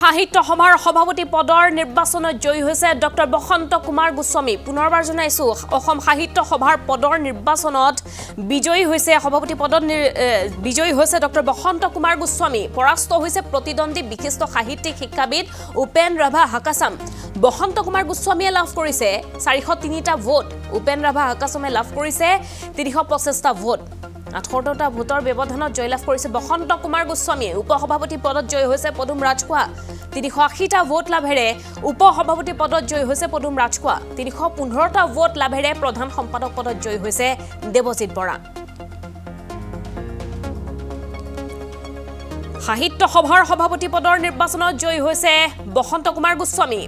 সাহিত্য সভাৰ সভাপতি পদৰ নিৰ্বাচনত জয়ী হৈছে ডক্টৰ বসন্ত কুমাৰ গোস্বামী পুনৰবাৰ জনাইছো অসম সাহিত্য সভাৰ পদৰ নিৰ্বাচনত বিজয়ী হৈছে সভাপতি পদত বিজয়ী হৈছে ডক্টৰ বসন্ত কুমাৰ গোস্বামী পৰাস্ত হৈছে প্ৰতিদ্বন্দ্বী বিশিষ্ট সাহিত্যিক শিক্ষাবিদ উপেন ৰাভা হাকাচাম বসন্ত কুমাৰ গোস্বামীয়ে লাভ কৰিছে 403টা ভোট উপেন ৰাভা হাকাচামে লাভ কৰিছে 325টা ভোট 18টা ভোটৰ ব্যৱধানত জয়লাভ কৰিছে বসন্ত কুমাৰ গোস্বামী উপসভাপতি পদত জয় হৈছে পদুম ৰাজখোৱা 380টা ভোট লাভেৰে উপসভাপতি পদত জয় হৈছে পদুম ৰাজখোৱা 315টা ভোট লাভেৰে প্ৰধান সম্পাদক পদত জয় হৈছে দেৱজিৎ বৰা সাহিত্য সভাৰ সভাপতি পদৰ নিৰ্বাচনত জয় হৈছে বসন্ত কুমাৰ গোস্বামী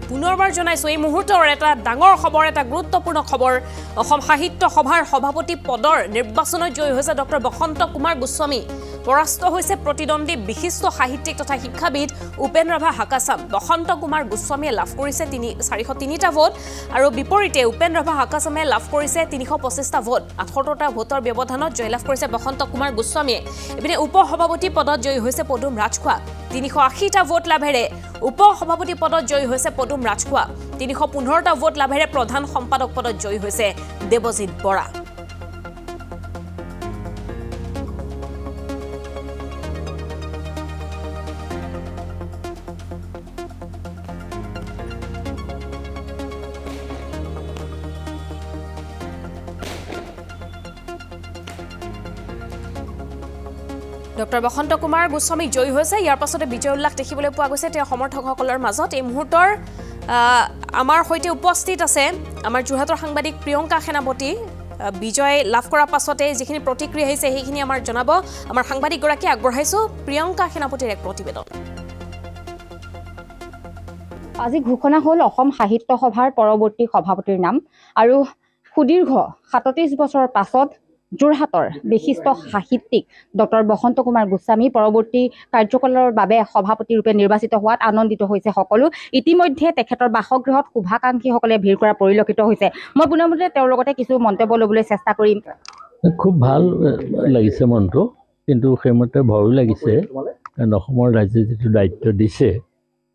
পুনৰবাৰ জনাইছো এই মুহূৰ্তৰ এটা ডাঙৰ খবৰ এটা গুৰুত্বপূৰ্ণ খবৰ অসম সাহিত্য সভাৰ সভাপতি পদৰ নিৰ্বাচনত জয় হৈছে ডক্টৰ বসন্ত কুমাৰ গোস্বামী পৰাস্ত হৈছে প্ৰতিদ্বন্দ্বী বিশিষ্ট সাহিত্যিক তথা শিক্ষাবিদ উপেন ৰাভা হাকাচাম বসন্ত কুমাৰ গোস্বামীয়ে লাভ কৰিছে 403টা ভোট আৰু বিপৰীতে উপেন ৰাভা হাকাচামে লাভ কৰিছে 325টা ভোট 18টা ভোটৰ ব্যৱধানত জয়লাভ কৰিছে বসন্ত কুমাৰ গোস্বামীয়ে এপিনে উপসভাপতি পদত জয় হৈছে পদুম ৰাজখোৱা 380টা ভোট লাভেৰে উপসভাপতি পদত জয় হৈছে পদুম ৰাজখোৱা 315টা ভোট লাভেৰে প্ৰধান সম্পাদক পদত জয় হৈছে দেৱজিৎ বৰা ডক্টৰ বসন্ত কুমাৰ গোস্বামী জয়ী হৈছে ইয়াৰ পাছতে বিজয় উল্লাস দেখিবলৈ পোৱা গৈছে তেওঁ সমৰ্থকসকলৰ মাজত এই মুহূৰ্তৰ আমাৰ হৈতে উপস্থিত আছে আমাৰ যোৰহাটৰ সাংবাদিক প্ৰিয়ংকা সেনাপতি বিজয় লাভ কৰাৰ পাছতে যিখিনি প্ৰতিক্ৰিয়া আহিছে সেইখিনি আমাৰ জনাব আমাৰ সাংবাদিক গৰাকী আগবঢ়াইছো প্ৰিয়ংকা সেনাপতিৰ এক প্ৰতিবেদন আজি ঘোষণা হ'ল অসম সাহিত্য সভাৰ পৰৱৰ্তী সভাপতিৰ নাম আৰু সুদীৰ্ঘ 37 বছৰৰ পাছত যোৰহাটৰ বিশিষ্ট সাহিত্যিক ডক্টৰ বসন্ত কুমাৰ গোস্বামী পৰৱৰ্তী কাৰ্যকালৰ বাবে সভাপতি ৰূপে নিৰ্বাচিত হোৱাত আনন্দিত হৈছে সকলো ইতিমধ্যে তেখেতৰ বাসগৃহত শুভাকাংক্ষীসকলে ভিৰ কৰা পৰিলক্ষিত হৈছে মই পুনৰমতে তেওঁৰ লগতে কিছু মন্তব্য ল'বলৈ চেষ্টা কৰিম খুব ভাল লাগিছে মনটো কিন্তু সেইমতে ভয়ো লাগিছে কাৰণ অসমৰ ৰাজ্যে যিটো দায়িত্ব দিছে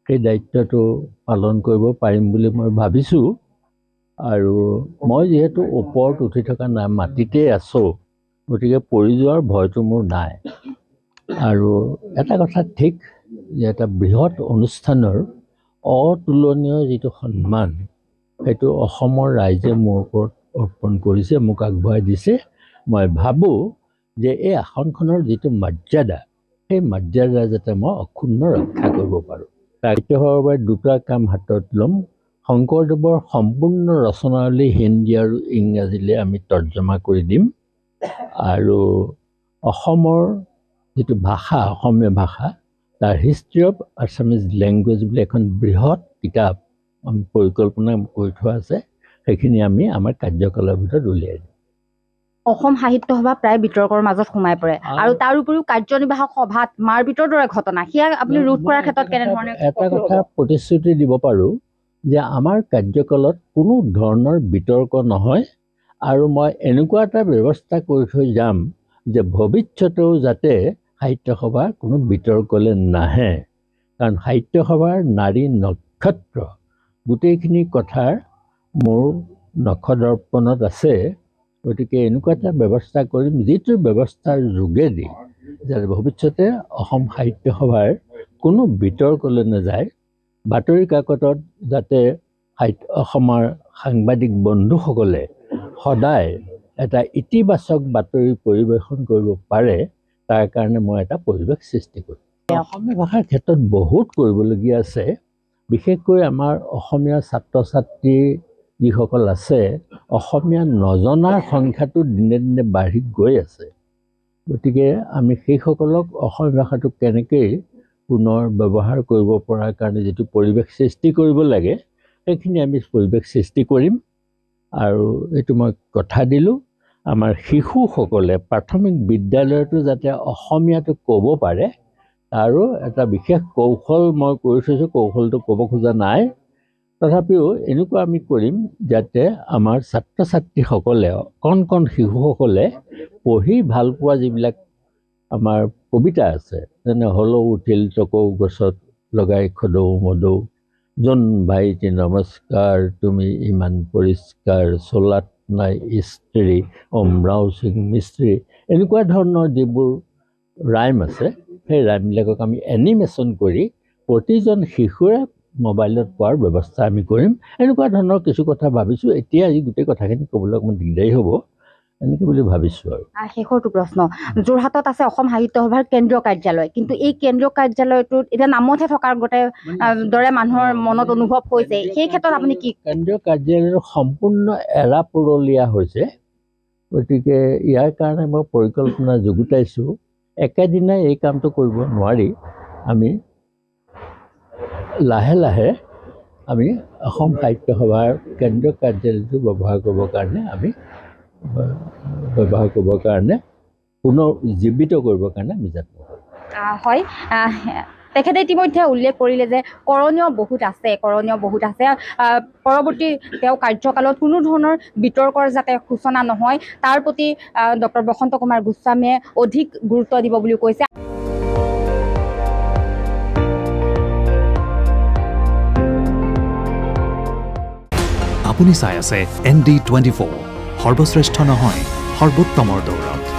সেই দায়িত্বটো পালন কৰিব পাৰিম বুলি মই ভাবিছোঁ আৰু মই যেহেতু ওপৰত উঠি থকা নাই মাটিতে আছোঁ গতিকে পৰি যোৱাৰ ভয়টো মোৰ নাই আৰু এটা কথা ঠিক যে এটা বৃহৎ অনুষ্ঠানৰ অতুলনীয় যিটো সন্মান সেইটো অসমৰ ৰাইজে মোৰ ওপৰত অৰ্পণ কৰিছে মোক আগবঢ়াই দিছে মই ভাবোঁ যে এই আসনখনৰ যিটো মৰ্যাদা সেই মৰ্যাদা যাতে মই অক্ষুণ্ণ ৰক্ষা কৰিব পাৰোঁ সাহিত্য সভাৰ বাবে দুটা কাম হাতত ল'ম শংকৰদেৱৰ সম্পূৰ্ণ ৰচনাৱলী হিন্দী আৰু ইংৰাজীলৈ আমি তৰ্জমা কৰি দিম আৰু অসমৰ যিটো ভাষা অসমীয়া ভাষা তাৰ হিষ্ট্ৰী অফ আছামিজ লেংগুৱেজ বুলি এখন বৃহৎ কিতাপ আমি পৰিকল্পনা কৰি থোৱা আছে সেইখিনি আমি আমাৰ কাৰ্যকলাপৰ ভিতৰত উলিয়াই দিম অসম সাহিত্য সভা প্ৰায় বিতৰ্কৰ মাজত সোমাই পৰে আৰু তাৰ উপৰিও কাৰ্যনিৰ্বাহক সভাত মাৰপিটৰ দৰে ঘটনা সেয়া আপুনি ৰোধ কৰাৰ ক্ষেত্ৰত কেনেধৰণে এটা কথা প্ৰতিশ্ৰুতি দিব পাৰোঁ যে আমাৰ কাৰ্যকালত কোনো ধৰণৰ বিতৰ্ক নহয় আৰু মই এনেকুৱা এটা ব্যৱস্থা কৰি থৈ যাম যে ভৱিষ্যতেও যাতে সাহিত্য সভাৰ কোনো বিতৰ্কলৈ নাহে কাৰণ সাহিত্য সভাৰ নাৰী নক্ষত্ৰ গোটেইখিনি কথাৰ মোৰ নখদৰ্পণত আছে গতিকে এনেকুৱা এটা ব্যৱস্থা কৰিম যিটো ব্যৱস্থাৰ যোগেদি যাতে ভৱিষ্যতে অসম সাহিত্য সভাৰ কোনো বিতৰ্কলৈ নাযায় বাতৰি কাকতত যাতে অসমৰ সাংবাদিক বন্ধুসকলে সদায় এটা ইতিবাচক বাতৰি পৰিৱেশন কৰিব পাৰে তাৰ কাৰণে মই এটা পৰিৱেশ সৃষ্টি কৰিম অসমীয়া ভাষাৰ ক্ষেত্ৰত বহুত কৰিবলগীয়া আছে বিশেষকৈ আমাৰ অসমীয়া ছাত্ৰ ছাত্ৰী যিসকল আছে অসমীয়া নজনাৰ সংখ্যাটো দিনে দিনে বাঢ়ি গৈ আছে গতিকে আমি সেইসকলক অসমীয়া ভাষাটো কেনেকৈ পুনৰ ব্যৱহাৰ কৰিব পৰাৰ কাৰণে যিটো পৰিৱেশ সৃষ্টি কৰিব লাগে সেইখিনি আমি পৰিৱেশ সৃষ্টি কৰিম আৰু এইটো মই কথা দিলোঁ আমাৰ শিশুসকলে প্ৰাথমিক বিদ্যালয়তো যাতে অসমীয়াটো ক'ব পাৰে আৰু এটা বিশেষ কৌশল মই কৰি থৈছোঁ কৌশলটো ক'ব খোজা নাই তথাপিও এনেকুৱা আমি কৰিম যাতে আমাৰ ছাত্ৰ ছাত্ৰীসকলে কণ শিশুসকলে পঢ়ি ভাল পোৱা যিবিলাক আমাৰ কবিতা আছে যেনে হলৌ উঠিল চকৌ গছত লগাই খদৌ মদৌ যোন ভাইটি নমস্কাৰ তুমি ইমান পৰিষ্কাৰ চলাত নাই ইস্ত্ৰী অমৰাও সিং মিস্ত্ৰী এনেকুৱা ধৰণৰ যিবোৰ ৰাইম আছে সেই ৰাইমবিলাকক আমি এনিমেশ্যন কৰি প্ৰতিজন শিশুৰে মোবাইলত পোৱাৰ ব্যৱস্থা আমি কৰিম এনেকুৱা ধৰণৰ কিছু কথা ভাবিছোঁ এতিয়া এই গোটেই কথাখিনি ক'বলৈ অকণমান দিগদাৰী হ'ব এনেকৈ বুলি ভাবিছোঁ আৰু শেষৰটো প্ৰশ্ন যোৰহাটত আছে অসম সাহিত্য সভাৰ কেন্দ্ৰীয় কাৰ্যালয় কিন্তু এই কেন্দ্ৰীয় কাৰ্যালয়টোত এতিয়া নামতহে থকাৰ গোটেই দৰে মানুহৰ মনত অনুভৱ হৈছে সেই ক্ষেত্ৰত আপুনি কি কেন্দ্ৰীয় কাৰ্যালয়ৰ সম্পূৰ্ণ এৰা পুৰলীয়া হৈছে গতিকে ইয়াৰ কাৰণে মই পৰিকল্পনা যুগুতাইছোঁ একেদিনাই এই কামটো কৰিব নোৱাৰি আমি লাহে লাহে আমি অসম সাহিত্য সভাৰ কেন্দ্ৰীয় কাৰ্যালয়টো ব্যৱহাৰ কৰিবৰ কাৰণে পুনৰ জীৱিত কৰিবৰ কাৰণে আমি যত্ন কৰোঁ হয় তেখেতে ইতিমধ্যে উল্লেখ কৰিলে যে কৰণীয় বহুত আছে পৰৱৰ্তী তেওঁ কাৰ্যকালত কোনো ধৰণৰ বিতৰ্কৰ যাতে সূচনা নহয় তাৰ প্ৰতি ডক্টৰ বসন্ত কুমাৰ গোস্বামীয়ে অধিক গুৰুত্ব দিব বুলি কৈছে আপুনি চাই আছে ND24 সৰ্বশ্ৰেষ্ঠ নহয় সৰ্বোত্তমৰ দৌৰত